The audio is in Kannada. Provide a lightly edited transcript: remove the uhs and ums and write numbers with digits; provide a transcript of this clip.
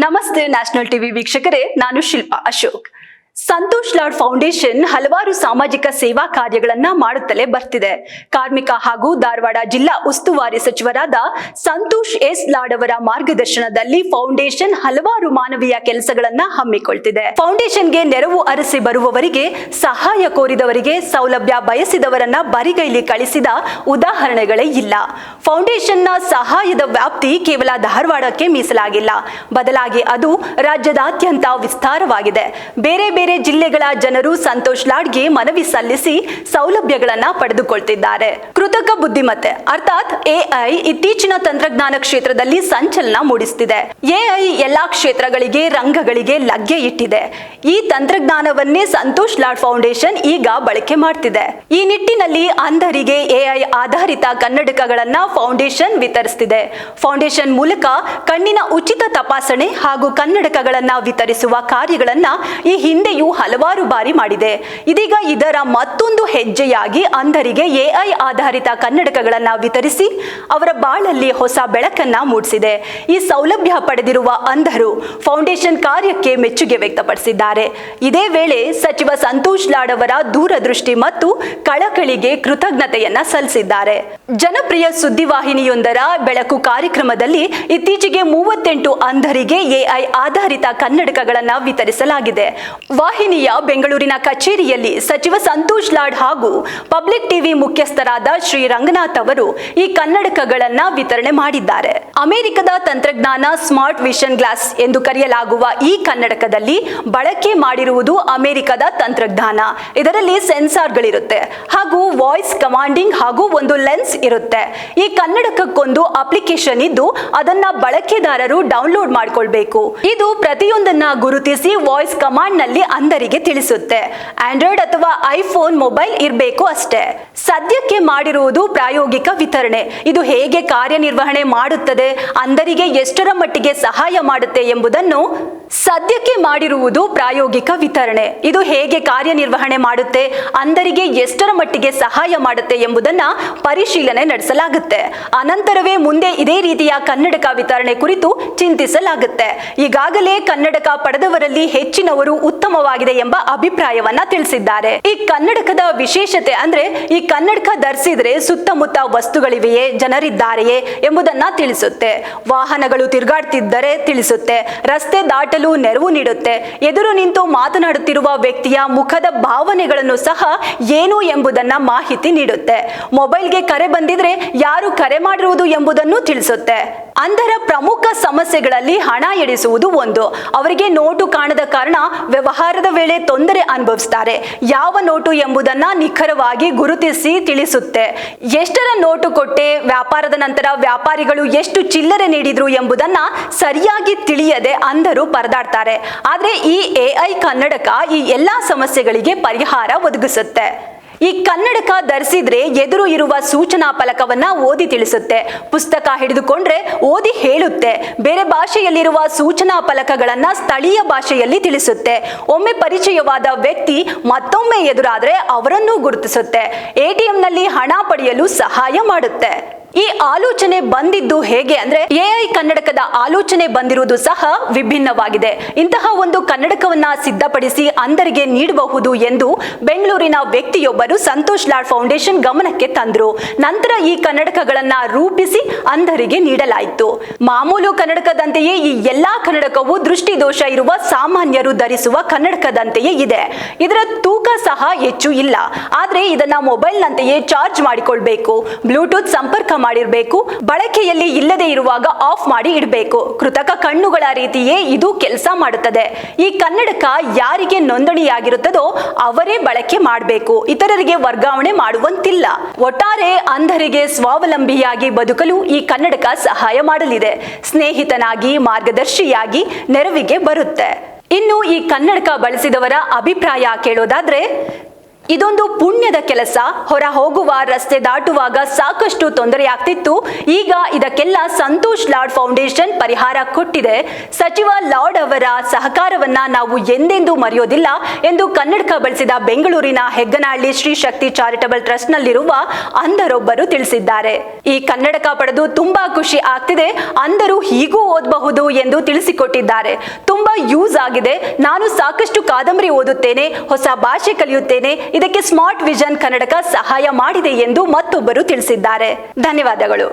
ನಮಸ್ತೆ ನ್ಯಾಷನಲ್ ಟಿವಿ ವೀಕ್ಷಕರೇ, ನಾನು ಶಿಲ್ಪಾ ಅಶೋಕ್. ಸಂತೋಷ್ ಲಾಡ್ ಫೌಂಡೇಶನ್ ಹಲವಾರು ಸಾಮಾಜಿಕ ಸೇವಾ ಕಾರ್ಯಗಳನ್ನ ಮಾಡುತ್ತಲೇ ಬರ್ತಿದೆ. ಕಾರ್ಮಿಕ ಹಾಗೂ ಧಾರವಾಡ ಜಿಲ್ಲಾ ಉಸ್ತುವಾರಿ ಸಚಿವರಾದ ಸಂತೋಷ್ ಎಸ್ ಲಾಡ್ ಅವರ ಮಾರ್ಗದರ್ಶನದಲ್ಲಿ ಫೌಂಡೇಶನ್ ಹಲವಾರು ಮಾನವೀಯ ಕೆಲಸಗಳನ್ನ ಹಮ್ಮಿಕೊಳ್ತಿದೆ. ಫೌಂಡೇಶನ್ಗೆ ನೆರವು ಅರಸಿ ಬರುವವರಿಗೆ, ಸಹಾಯ ಕೋರಿದವರಿಗೆ, ಸೌಲಭ್ಯ ಬಯಸಿದವರನ್ನ ಬರಿಗೈಲಿ ಕಳಿಸಿದ ಉದಾಹರಣೆಗಳೇ ಇಲ್ಲ. ಫೌಂಡೇಶನ್ನ ಸಹಾಯದ ವ್ಯಾಪ್ತಿ ಕೇವಲ ಧಾರವಾಡಕ್ಕೆ ಮೀಸಲಾಗಿಲ್ಲ, ಬದಲಾಗಿ ಅದು ರಾಜ್ಯದಾದ್ಯಂತ ವಿಸ್ತಾರವಾಗಿದೆ. ಬೇರೆ ಬೇರೆ ಜಿಲ್ಲೆಗಳ ಜನರು ಸಂತೋಷ್ ಲಾಡ್ಗೆ ಮನವಿ ಸಲ್ಲಿಸಿ ಸೌಲಭ್ಯಗಳನ್ನ ಪಡೆದುಕೊಳ್ತಿದ್ದಾರೆ. ಕೃತಕ ಬುದ್ಧಿಮತ್ತೆ ಅರ್ಥಾತ್ ಎಐ ಇತ್ತೀಚಿನ ತಂತ್ರಜ್ಞಾನ ಕ್ಷೇತ್ರದಲ್ಲಿ ಸಂಚಲನ ಮೂಡಿಸುತ್ತಿದೆ. ಎಐ ಎಲ್ಲಾ ಕ್ಷೇತ್ರಗಳಿಗೆ, ರಂಗಗಳಿಗೆ ಲಗ್ಗೆ ಇಟ್ಟಿದೆ. ಈ ತಂತ್ರಜ್ಞಾನವನ್ನೇ ಸಂತೋಷ್ ಲಾಡ್ ಫೌಂಡೇಶನ್ ಈಗ ಬಳಕೆ ಮಾಡ್ತಿದೆ. ಈ ನಿಟ್ಟಿನಲ್ಲಿ ಅಂಧರಿಗೆ ಎಐ ಆಧಾರಿತ ಕನ್ನಡಕಗಳನ್ನ ಫೌಂಡೇಶನ್ ವಿತರಿಸುತ್ತಿದೆ. ಫೌಂಡೇಶನ್ ಮೂಲಕ ಕಣ್ಣಿನ ಉಚಿತ ತಪಾಸಣೆ ಹಾಗೂ ಕನ್ನಡಕಗಳನ್ನ ವಿತರಿಸುವ ಕಾರ್ಯಗಳನ್ನ ಈ ಹಿಂದೆಯೂ ಹಲವಾರು ಬಾರಿ ಮಾಡಿದೆ. ಇದೀಗ ಇದರ ಮತ್ತೊಂದು ಹೆಜ್ಜೆಯಾಗಿ ಅಂಧರಿಗೆ ಎಐ ಆಧಾರಿತ ಕನ್ನಡಕಗಳನ್ನ ವಿತರಿಸಿ ಅವರ ಬಾಳಲ್ಲಿ ಹೊಸ ಬೆಳಕನ್ನ ಮೂಡಿಸಿದೆ. ಈ ಸೌಲಭ್ಯ ಪಡೆದಿರುವ ಅಂಧರು ಫೌಂಡೇಶನ್ ಕಾರ್ಯಕ್ಕೆ ಮೆಚ್ಚುಗೆ ವ್ಯಕ್ತಪಡಿಸಿದ್ದಾರೆ. ಇದೇ ವೇಳೆ ಸಚಿವ ಸಂತೋಷ್ ಲಾಡ್ ಅವರ ದೂರದೃಷ್ಟಿ ಮತ್ತು ಕಳಕಳಿಗೆ ಕೃತಜ್ಞತೆಯನ್ನ ಸಲ್ಲಿಸಿದ್ದಾರೆ. ಜನಪ್ರಿಯ ಸುದ್ದಿವಾಹಿನಿಯೊಂದರ ಬೆಳಕು ಕಾರ್ಯಕ್ರಮದಲ್ಲಿ ಇತ್ತೀಚೆಗೆ 38 ಅಂಧರಿಗೆ ಎಐ ಆಧಾರಿತ ಕನ್ನಡಕಗಳನ್ನ ವಿತರಿಸಲಾಗಿದೆ. ವಾಹಿನಿಯ ಬೆಂಗಳೂರಿನ ಕಚೇರಿಯಲ್ಲಿ ಸಚಿವ ಸಂತೋಷ್ ಲಾಡ್ ಹಾಗೂ ಪಬ್ಲಿಕ್ ಟಿವಿ ಮುಖ್ಯಸ್ಥರಾದ ಶ್ರೀ ರಂಗನಾಥ್ ಅವರು ಈ ಕನ್ನಡಕಗಳನ್ನ ವಿತರಣೆ ಮಾಡಿದ್ದಾರೆ. ಅಮೆರಿಕದ ತಂತ್ರಜ್ಞಾನ ಸ್ಮಾರ್ಟ್ ವಿಷನ್ ಗ್ಲಾಸ್ ಎಂದು ಕರೆಯಲಾಗುವ ಈ ಕನ್ನಡಕದಲ್ಲಿ ಬಳಕೆ ಮಾಡಿರುವುದು ಅಮೆರಿಕದ ತಂತ್ರಜ್ಞಾನ. ಇದರಲ್ಲಿ ಸೆನ್ಸಾರ್ಗಳಿರುತ್ತೆ ಹಾಗೂ ವಾಯ್ಸ್ ಕಮಾಂಡಿಂಗ್ ಹಾಗೂ ಒಂದು ಲೆನ್ಸ್ ಇರುತ್ತೆ. ಈ ಕನ್ನಡಕಕ್ಕೊಂದು ಅಪ್ಲಿಕೇಶನ್ ಇದ್ದು ಅದನ್ನ ಬಳಕೆದಾರರು ಡೌನ್ಲೋಡ್ ಮಾಡಿಕೊಳ್ಬೇಕು. ಇದು ಪ್ರತಿಯೊಂದನ್ನ ಗುರುತಿಸಿ ವಾಯ್ಸ್ ಕಮಾಂಡ್ ನಲ್ಲಿ ಅಂಧರಿಗೆ ತಿಳಿಸುತ್ತೆ. ಆಂಡ್ರಾಯ್ಡ್ ಅಥವಾ ಐಫೋನ್ ಮೊಬೈಲ್ ಇರಬೇಕು ಅಷ್ಟೇ. ಸದ್ಯಕ್ಕೆ ಮಾಡಿರುವುದು ಪ್ರಾಯೋಗಿಕ ವಿತರಣೆ. ಇದು ಹೇಗೆ ಕಾರ್ಯನಿರ್ವಹಣೆ ಮಾಡುತ್ತದೆ, ಅಂಧರಿಗೆ ಎಷ್ಟರ ಮಟ್ಟಿಗೆ ಸಹಾಯ ಮಾಡುತ್ತೆ ಎಂಬುದನ್ನು ಸದ್ಯಕ್ಕೆ ಮಾಡಿರುವುದು ಪ್ರಾಯೋಗಿಕ ವಿತರಣೆ. ಇದು ಹೇಗೆ ಕಾರ್ಯನಿರ್ವಹಣೆ ಮಾಡುತ್ತೆ, ಅಂಧರಿಗೆ ಎಷ್ಟರ ಮಟ್ಟಿಗೆ ಸಹಾಯ ಮಾಡುತ್ತೆ ಎಂಬುದನ್ನ ಪರಿಶೀಲನೆ ನಡೆಸಲಾಗುತ್ತೆ. ಅನಂತರವೇ ಮುಂದೆ ಇದೇ ರೀತಿಯ ಕನ್ನಡಕ ವಿತರಣೆ ಕುರಿತು ಚಿಂತಿಸಲಾಗುತ್ತೆ. ಈಗಾಗಲೇ ಕನ್ನಡಕ ಪಡೆದವರಲ್ಲಿ ಹೆಚ್ಚಿನವರು ಉತ್ತಮವಾಗಿದೆ ಎಂಬ ಅಭಿಪ್ರಾಯವನ್ನ ತಿಳಿಸಿದ್ದಾರೆ. ಈ ಕನ್ನಡಕದ ವಿಶೇಷತೆ ಅಂದ್ರೆ ಈ ಕನ್ನಡಕ ಧರಿಸಿದ್ರೆ ಸುತ್ತಮುತ್ತ ವಸ್ತುಗಳಿವೆಯೇ, ಜನರಿದ್ದಾರೆಯೇ ಎಂಬುದನ್ನ ತಿಳಿಸುತ್ತೆ. ವಾಹನಗಳು ತಿರುಗಾಡ್ತಿದ್ದರೆ ತಿಳಿಸುತ್ತೆ. ರಸ್ತೆ ದಾಟಲು ನೆರವು ನೀಡುತ್ತೆ. ಎದುರು ನಿಂತು ಮಾತನಾಡುತ್ತಿರುವ ವ್ಯಕ್ತಿಯ ಮುಖದ ಭಾವನೆಗಳನ್ನು ಸಹ ಏನು ಎಂಬುದನ್ನ ಮಾಹಿತಿ ನೀಡುತ್ತೆ. ಮೊಬೈಲ್ಗೆ ಕರೆ ಬಂದಿದ್ರೆ ಯಾರು ಕರೆ ಮಾಡಿರುವುದು ಎಂಬುದನ್ನು ತಿಳಿಸುತ್ತೆ. ಅಂಧರ ಪ್ರಮುಖ ಸಮಸ್ಯೆಗಳಲ್ಲಿ ಹಣ ಎಣಿಸುವುದು ಒಂದು. ಅವರಿಗೆ ನೋಟು ಕಾಣದ ಕಾರಣ ವ್ಯವಹಾರದ ವೇಳೆ ತೊಂದರೆ ಅನುಭವಿಸುತ್ತಾರೆ. ಯಾವ ನೋಟು ಎಂಬುದನ್ನ ನಿಖರವಾಗಿ ಗುರುತಿಸಿ ತಿಳಿಸುತ್ತೆ. ಎಷ್ಟರ ನೋಟು ಕೊಟ್ಟೆ, ವ್ಯಾಪಾರದ ನಂತರ ವ್ಯಾಪಾರಿಗಳು ಎಷ್ಟು ಚಿಲ್ಲರೆ ನೀಡಿದ್ರು ಎಂಬುದನ್ನ ಸರಿಯಾಗಿ ತಿಳಿಯದೆ ಅಂಧರು ಪರದಾಡ್ತಾರೆ. ಆದ್ರೆ ಈ ಎಐ ಕನ್ನಡಕ ಈ ಎಲ್ಲಾ ಸಮಸ್ಯೆಗಳಿಗೆ ಪರಿಹಾರ ಒದಗಿಸುತ್ತೆ. ಈ ಕನ್ನಡಕ ಧರಿಸಿದ್ರೆ ಎದುರು ಇರುವ ಸೂಚನಾ ಫಲಕವನ್ನ ಓದಿ ತಿಳಿಸುತ್ತೆ. ಪುಸ್ತಕ ಹಿಡಿದುಕೊಂಡ್ರೆ ಓದಿ ಹೇಳುತ್ತೆ. ಬೇರೆ ಭಾಷೆಯಲ್ಲಿರುವ ಸೂಚನಾ ಫಲಕಗಳನ್ನ ಸ್ಥಳೀಯ ಭಾಷೆಯಲ್ಲಿ ತಿಳಿಸುತ್ತೆ. ಒಮ್ಮೆ ಪರಿಚಯವಾದ ವ್ಯಕ್ತಿ ಮತ್ತೊಮ್ಮೆ ಎದುರಾದ್ರೆ ಅವರನ್ನು ಗುರುತಿಸುತ್ತೆ. ಎಟಿಎಂ ನಲ್ಲಿ ಹಣ ಪಡೆಯಲು ಸಹಾಯ ಮಾಡುತ್ತೆ. ಈ ಆಲೋಚನೆ ಬಂದಿದ್ದು ಹೇಗೆ ಅಂದ್ರೆ ಎಐ ಕನ್ನಡಕದ ಆಲೋಚನೆ ಬಂದಿರುವುದು ಸಹ ವಿಭಿನ್ನವಾಗಿದೆ. ಇಂತಹ ಒಂದು ಕನ್ನಡಕವನ್ನ ಸಿದ್ಧಪಡಿಸಿ ಅಂಧರಿಗೆ ನೀಡಬಹುದು ಎಂದು ಬೆಂಗಳೂರಿನ ವ್ಯಕ್ತಿಯೊಬ್ಬರು ಸಂತೋಷ್ ಲಾಡ್ ಫೌಂಡೇಶನ್ ಗಮನಕ್ಕೆ ತಂದ್ರು. ನಂತರ ಈ ಕನ್ನಡಕಗಳನ್ನ ರೂಪಿಸಿ ಅಂಧರಿಗೆ ನೀಡಲಾಯಿತು. ಮಾಮೂಲು ಕನ್ನಡಕದಂತೆಯೇ ಈ ಎಲ್ಲಾ ಕನ್ನಡಕವು ದೃಷ್ಟಿ ದೋಷ ಇರುವ ಸಾಮಾನ್ಯರು ಧರಿಸುವ ಕನ್ನಡಕದಂತೆಯೇ ಇದೆ. ಇದರ ತೂಕ ಸಹ ಹೆಚ್ಚು ಇಲ್ಲ. ಆದ್ರೆ ಇದನ್ನ ಮೊಬೈಲ್ ನಂತೆಯೇ ಚಾರ್ಜ್ ಮಾಡಿಕೊಳ್ಬೇಕು. ಬ್ಲೂಟೂತ್ ಸಂಪರ್ಕ ಮಾಡಿರಬೇಕು. ಬಳಕೆಯಲ್ಲಿ ಇಲ್ಲದೆ ಇರುವಾಗ ಆಫ್ ಮಾಡಿ ಇಡಬೇಕು. ಕೃತಕ ಕಣ್ಣುಗಳ ರೀತಿಯೇ ಇದು ಕೆಲಸ ಮಾಡುತ್ತದೆ. ಈ ಕನ್ನಡಕ ಯಾರಿಗೆ ನೋಂದಣಿಯಾಗಿರುತ್ತದೋ ಅವರೇ ಬಳಕೆ ಮಾಡಬೇಕು. ಇತರರಿಗೆ ವರ್ಗಾವಣೆ ಮಾಡುವಂತಿಲ್ಲ. ಒಟ್ಟಾರೆ ಅಂಧರಿಗೆ ಸ್ವಾವಲಂಬಿಯಾಗಿ ಬದುಕಲು ಈ ಕನ್ನಡಕ ಸಹಾಯ ಮಾಡಲಿದೆ. ಸ್ನೇಹಿತನಾಗಿ, ಮಾರ್ಗದರ್ಶಿಯಾಗಿ ನೆರವಿಗೆ ಬರುತ್ತೆ. ಇನ್ನು ಈ ಕನ್ನಡಕ ಬಳಸಿದವರ ಅಭಿಪ್ರಾಯ ಕೇಳೋದಾದ್ರೆ, ಇದೊಂದು ಪುಣ್ಯದ ಕೆಲಸ. ಹೊರ ಹೋಗುವ ರಸ್ತೆ ದಾಟುವಾಗ ಸಾಕಷ್ಟು ತೊಂದರೆಯಾಗ್ತಿತ್ತು. ಈಗ ಇದಕ್ಕೆಲ್ಲ ಸಂತೋಷ್ ಲಾಡ್ ಫೌಂಡೇಶನ್ ಪರಿಹಾರ ಕೊಟ್ಟಿದೆ. ಸಚಿವ ಲಾಡ್ ಅವರ ಸಹಕಾರವನ್ನ ನಾವು ಎಂದೆಂದೂ ಮರೆಯೋದಿಲ್ಲ ಎಂದು ಕನ್ನಡಕ ಬಳಸಿದ ಬೆಂಗಳೂರಿನ ಹೆಗ್ಗನಹಳ್ಳಿ ಶ್ರೀ ಶಕ್ತಿ ಚಾರಿಟಬಲ್ ಟ್ರಸ್ಟ್ ನಲ್ಲಿರುವ ಅಂಧರೊಬ್ಬರು ತಿಳಿಸಿದ್ದಾರೆ. ಈ ಕನ್ನಡಕ ಪಡೆದು ತುಂಬಾ ಖುಷಿ ಆಗ್ತಿದೆ. ಅಂಧರು ಹೀಗೂ ಓದಬಹುದು ಎಂದು ತಿಳಿಸಿಕೊಟ್ಟಿದ್ದಾರೆ. ತುಂಬಾ ಯೂಸ್ ಆಗಿದೆ. ನಾನು ಸಾಕಷ್ಟು ಕಾದಂಬರಿ ಓದುತ್ತೇನೆ, ಹೊಸ ಭಾಷೆ ಕಲಿಯುತ್ತೇನೆ. ಇದಕ್ಕೆ ಸ್ಮಾರ್ಟ್ ವಿಷನ್ ಕನ್ನಡಕ ಸಹಾಯ ಮಾಡಿದೆ ಎಂದು ಮತ್ತೊಬ್ಬರು ತಿಳಿಸಿದ್ದಾರೆ. ಧನ್ಯವಾದಗಳು.